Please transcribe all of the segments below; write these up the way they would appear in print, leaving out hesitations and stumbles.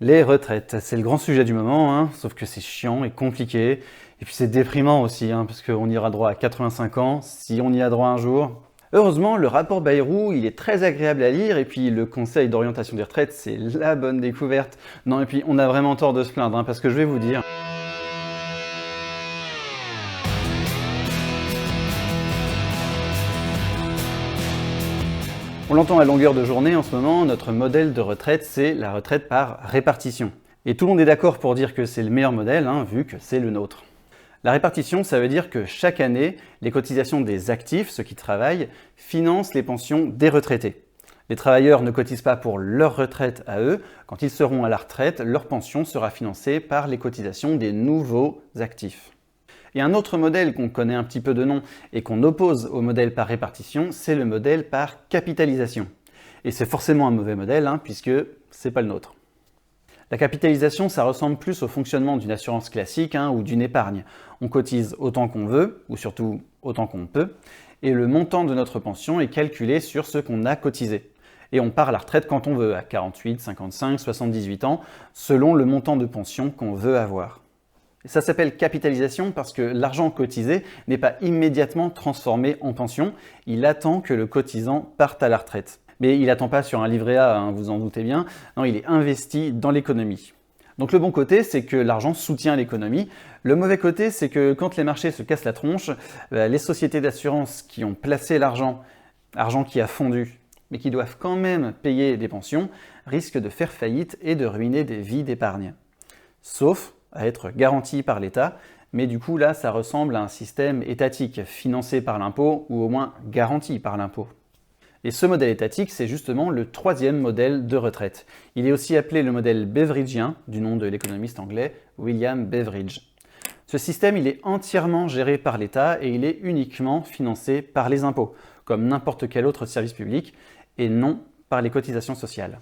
Les retraites, c'est le grand sujet du moment, hein, sauf que c'est chiant et compliqué. Et puis c'est déprimant aussi, hein, parce qu'on y aura droit à 85 ans, si on y a droit un jour. Heureusement, le rapport Bayrou, il est très agréable à lire, et puis le Conseil d'orientation des retraites, c'est la bonne découverte. Non, et puis on a vraiment tort de se plaindre, hein, parce que je vais vous dire... On l'entend à longueur de journée en ce moment, notre modèle de retraite, c'est la retraite par répartition. Et tout le monde est d'accord pour dire que c'est le meilleur modèle, hein, vu que c'est le nôtre. La répartition, ça veut dire que chaque année, les cotisations des actifs, ceux qui travaillent, financent les pensions des retraités. Les travailleurs ne cotisent pas pour leur retraite à eux. Quand ils seront à la retraite, leur pension sera financée par les cotisations des nouveaux actifs. Et un autre modèle qu'on connaît un petit peu de nom et qu'on oppose au modèle par répartition, c'est le modèle par capitalisation. Et c'est forcément un mauvais modèle, hein, puisque c'est pas le nôtre. La capitalisation, ça ressemble plus au fonctionnement d'une assurance classique, hein, ou d'une épargne. On cotise autant qu'on veut, ou surtout autant qu'on peut, et le montant de notre pension est calculé sur ce qu'on a cotisé. Et on part à la retraite quand on veut, à 48, 55, 78 ans, selon le montant de pension qu'on veut avoir. Ça s'appelle capitalisation parce que l'argent cotisé n'est pas immédiatement transformé en pension, il attend que le cotisant parte à la retraite. Mais il n'attend pas sur un livret A, hein, vous en doutez bien, non, il est investi dans l'économie. Donc le bon côté, c'est que l'argent soutient l'économie. Le mauvais côté, c'est que quand les marchés se cassent la tronche, les sociétés d'assurance qui ont placé l'argent qui a fondu, mais qui doivent quand même payer des pensions, risquent de faire faillite et de ruiner des vies d'épargne. Sauf à être garanti par l'État, mais du coup là ça ressemble à un système étatique financé par l'impôt ou au moins garanti par l'impôt. Et ce modèle étatique, c'est justement le troisième modèle de retraite. Il est aussi appelé le modèle beveridgien, du nom de l'économiste anglais William Beveridge. Ce système, il est entièrement géré par l'État et il est uniquement financé par les impôts, comme n'importe quel autre service public, et non par les cotisations sociales.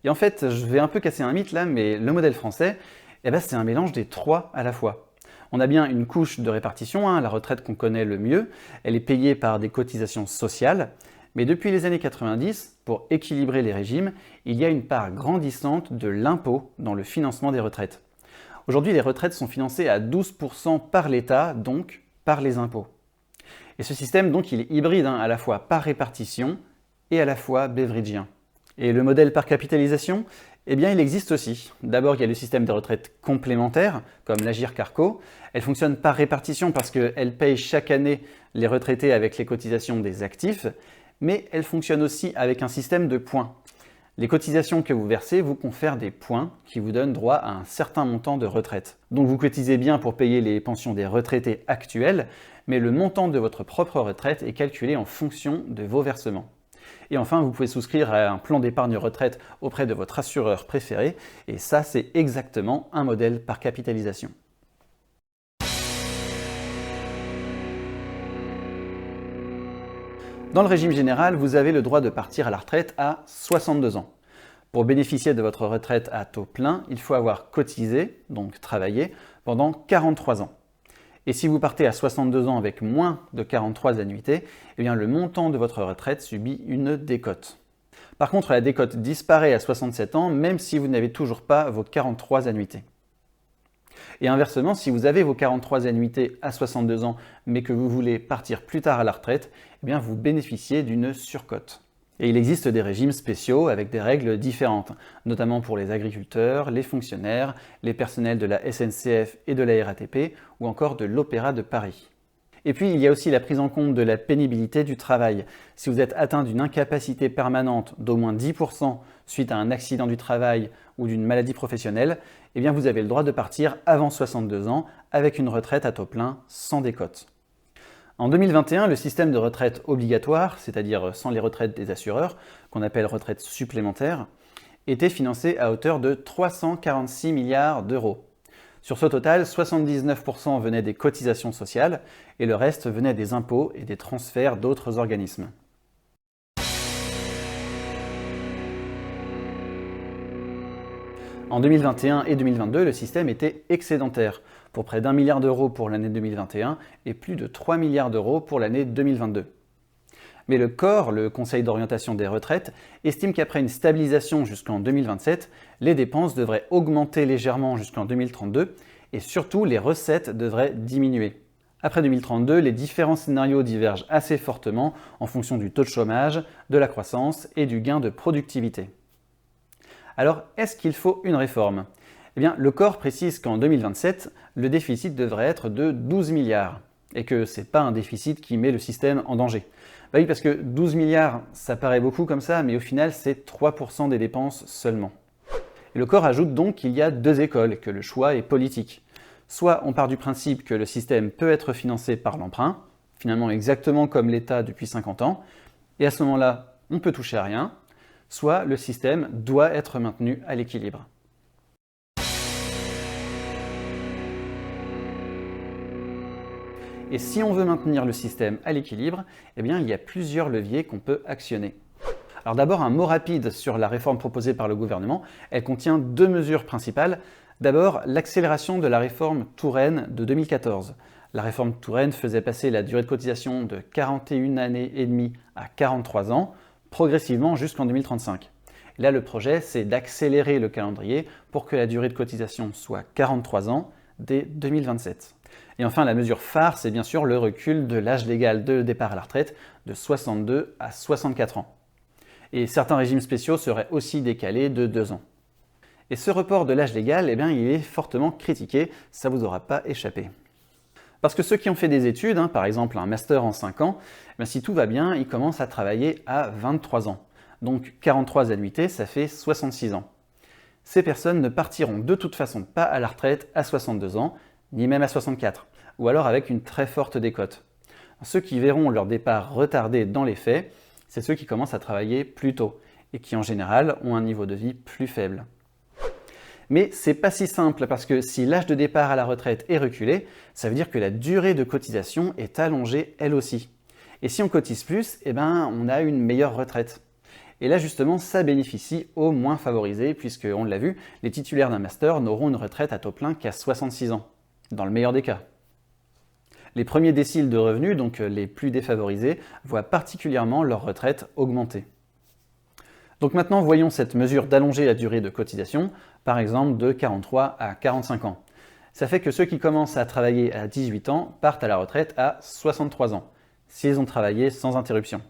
Et en fait, je vais un peu casser un mythe là, mais le modèle français, c'est un mélange des trois à la fois. On a bien une couche de répartition, hein, la retraite qu'on connaît le mieux, elle est payée par des cotisations sociales, mais depuis les années 90, pour équilibrer les régimes, il y a une part grandissante de l'impôt dans le financement des retraites. Aujourd'hui, les retraites sont financées à 12% par l'État, donc par les impôts. Et ce système, donc, il est hybride, hein, à la fois par répartition et à la fois beveridgien. Et le modèle par capitalisation, il existe aussi. D'abord, il y a le système des retraites complémentaires, comme l'Agirc-Arrco. Elle fonctionne par répartition parce qu'elle paye chaque année les retraités avec les cotisations des actifs, mais elle fonctionne aussi avec un système de points. Les cotisations que vous versez vous confèrent des points qui vous donnent droit à un certain montant de retraite. Donc vous cotisez bien pour payer les pensions des retraités actuels, mais le montant de votre propre retraite est calculé en fonction de vos versements. Et enfin, vous pouvez souscrire à un plan d'épargne retraite auprès de votre assureur préféré, et ça, c'est exactement un modèle par capitalisation. Dans le régime général, vous avez le droit de partir à la retraite à 62 ans. Pour bénéficier de votre retraite à taux plein, il faut avoir cotisé, donc travaillé, pendant 43 ans. Et si vous partez à 62 ans avec moins de 43 annuités, le montant de votre retraite subit une décote. Par contre, la décote disparaît à 67 ans, même si vous n'avez toujours pas vos 43 annuités. Et inversement, si vous avez vos 43 annuités à 62 ans, mais que vous voulez partir plus tard à la retraite, vous bénéficiez d'une surcote. Et il existe des régimes spéciaux avec des règles différentes, notamment pour les agriculteurs, les fonctionnaires, les personnels de la SNCF et de la RATP, ou encore de l'Opéra de Paris. Et puis, il y a aussi la prise en compte de la pénibilité du travail. Si vous êtes atteint d'une incapacité permanente d'au moins 10% suite à un accident du travail ou d'une maladie professionnelle, vous avez le droit de partir avant 62 ans avec une retraite à taux plein sans décote. En 2021, le système de retraite obligatoire, c'est-à-dire sans les retraites des assureurs, qu'on appelle retraite supplémentaire, était financé à hauteur de 346 milliards d'euros. Sur ce total, 79% venaient des cotisations sociales et le reste venait des impôts et des transferts d'autres organismes. En 2021 et 2022, le système était excédentaire, pour près d'1 milliard d'euros pour l'année 2021 et plus de 3 milliards d'euros pour l'année 2022. Mais le COR, le Conseil d'orientation des retraites, estime qu'après une stabilisation jusqu'en 2027, les dépenses devraient augmenter légèrement jusqu'en 2032 et surtout les recettes devraient diminuer. Après 2032, les différents scénarios divergent assez fortement en fonction du taux de chômage, de la croissance et du gain de productivité. Alors, est-ce qu'il faut une réforme ? Eh bien, le COR précise qu'en 2027, le déficit devrait être de 12 milliards et que ce n'est pas un déficit qui met le système en danger. Bah oui, parce que 12 milliards, ça paraît beaucoup comme ça, mais au final, c'est 3% des dépenses seulement. Et le COR ajoute donc qu'il y a deux écoles et que le choix est politique. Soit on part du principe que le système peut être financé par l'emprunt, finalement exactement comme l'État depuis 50 ans, et à ce moment-là, on peut toucher à rien, soit le système doit être maintenu à l'équilibre. Et si on veut maintenir le système à l'équilibre, eh bien, il y a plusieurs leviers qu'on peut actionner. Alors d'abord, un mot rapide sur la réforme proposée par le gouvernement. Elle contient deux mesures principales. D'abord, l'accélération de la réforme Touraine de 2014. La réforme Touraine faisait passer la durée de cotisation de 41 années et demie à 43 ans, progressivement jusqu'en 2035. Et là, le projet, c'est d'accélérer le calendrier pour que la durée de cotisation soit 43 ans dès 2027. Et enfin, la mesure phare, c'est bien sûr le recul de l'âge légal de départ à la retraite de 62 à 64 ans. Et certains régimes spéciaux seraient aussi décalés de 2 ans. Et ce report de l'âge légal, eh bien, il est fortement critiqué, ça ne vous aura pas échappé. Parce que ceux qui ont fait des études, par exemple un master en 5 ans, eh bien, si tout va bien, ils commencent à travailler à 23 ans. Donc 43 annuités, ça fait 66 ans. Ces personnes ne partiront de toute façon pas à la retraite à 62 ans, ni même à 64, ou alors avec une très forte décote. Ceux qui verront leur départ retardé dans les faits, c'est ceux qui commencent à travailler plus tôt, et qui en général ont un niveau de vie plus faible. Mais c'est pas si simple parce que si l'âge de départ à la retraite est reculé, ça veut dire que la durée de cotisation est allongée elle aussi. Et si on cotise plus, eh ben, on a une meilleure retraite. Et là justement, ça bénéficie aux moins favorisés puisque, on l'a vu, les titulaires d'un master n'auront une retraite à taux plein qu'à 66 ans, dans le meilleur des cas. Les premiers déciles de revenus, donc les plus défavorisés, voient particulièrement leur retraite augmenter. Donc maintenant, voyons cette mesure d'allonger la durée de cotisation, par exemple de 43 à 45 ans. Ça fait que ceux qui commencent à travailler à 18 ans partent à la retraite à 63 ans, s'ils ont travaillé sans interruption.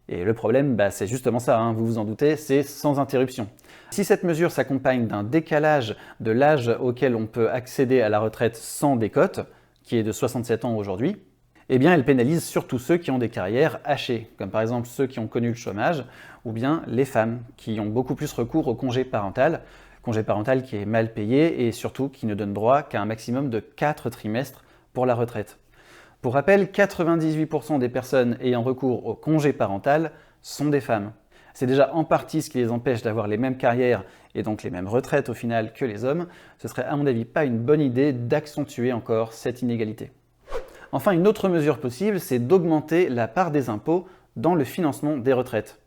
Et le problème, c'est justement ça, vous vous en doutez, c'est sans interruption. Si cette mesure s'accompagne d'un décalage de l'âge auquel on peut accéder à la retraite sans décote, qui est de 67 ans aujourd'hui, eh bien elle pénalise surtout ceux qui ont des carrières hachées, comme par exemple ceux qui ont connu le chômage, ou bien les femmes, qui ont beaucoup plus recours au congé parental qui est mal payé et surtout qui ne donne droit qu'à un maximum de 4 trimestres pour la retraite. Pour rappel, 98% des personnes ayant recours au congé parental sont des femmes. C'est déjà en partie ce qui les empêche d'avoir les mêmes carrières et donc les mêmes retraites au final que les hommes. Ce serait à mon avis pas une bonne idée d'accentuer encore cette inégalité. Enfin, une autre mesure possible, c'est d'augmenter la part des impôts dans le financement des retraites.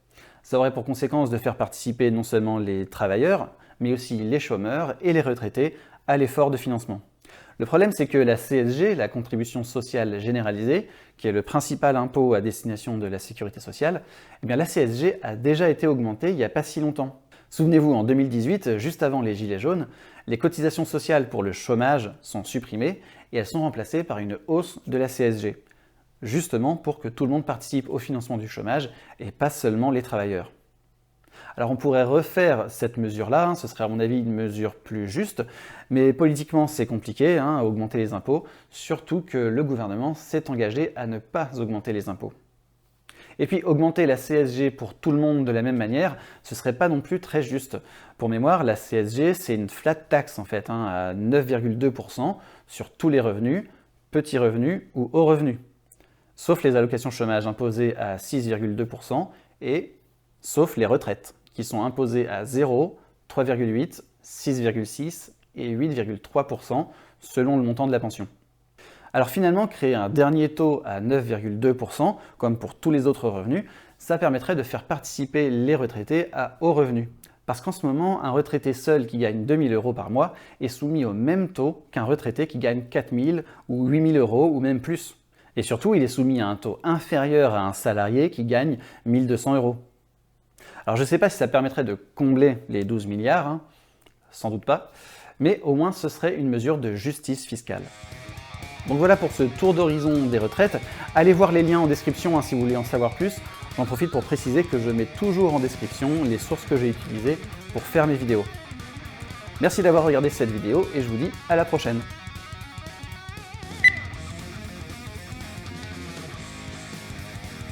Ça aurait pour conséquence de faire participer non seulement les travailleurs, mais aussi les chômeurs et les retraités à l'effort de financement. Le problème, c'est que la CSG, la contribution sociale généralisée, qui est le principal impôt à destination de la sécurité sociale, eh bien la CSG a déjà été augmentée il n'y a pas si longtemps. Souvenez-vous, en 2018, juste avant les Gilets jaunes, les cotisations sociales pour le chômage sont supprimées et elles sont remplacées par une hausse de la CSG, justement pour que tout le monde participe au financement du chômage et pas seulement les travailleurs. Alors on pourrait refaire cette mesure-là, ce serait à mon avis une mesure plus juste, mais politiquement c'est compliqué, à augmenter les impôts, surtout que le gouvernement s'est engagé à ne pas augmenter les impôts. Et puis augmenter la CSG pour tout le monde de la même manière, ce serait pas non plus très juste. Pour mémoire, la CSG c'est une flat tax en fait, à 9,2% sur tous les revenus, petits revenus ou hauts revenus. Sauf les allocations chômage imposées à 6,2% et sauf les retraites, qui sont imposées à 0, 3,8, 6,6 et 8,3% selon le montant de la pension. Alors finalement, créer un dernier taux à 9,2%, comme pour tous les autres revenus, ça permettrait de faire participer les retraités à hauts revenus. Parce qu'en ce moment, un retraité seul qui gagne 2 000 € par mois est soumis au même taux qu'un retraité qui gagne 4 000 ou 8 000 € ou même plus. Et surtout, il est soumis à un taux inférieur à un salarié qui gagne 1 200 €. Alors je ne sais pas si ça permettrait de combler les 12 milliards, hein, sans doute pas, mais au moins ce serait une mesure de justice fiscale. Donc voilà pour ce tour d'horizon des retraites. Allez voir les liens en description si vous voulez en savoir plus. J'en profite pour préciser que je mets toujours en description les sources que j'ai utilisées pour faire mes vidéos. Merci d'avoir regardé cette vidéo et je vous dis à la prochaine.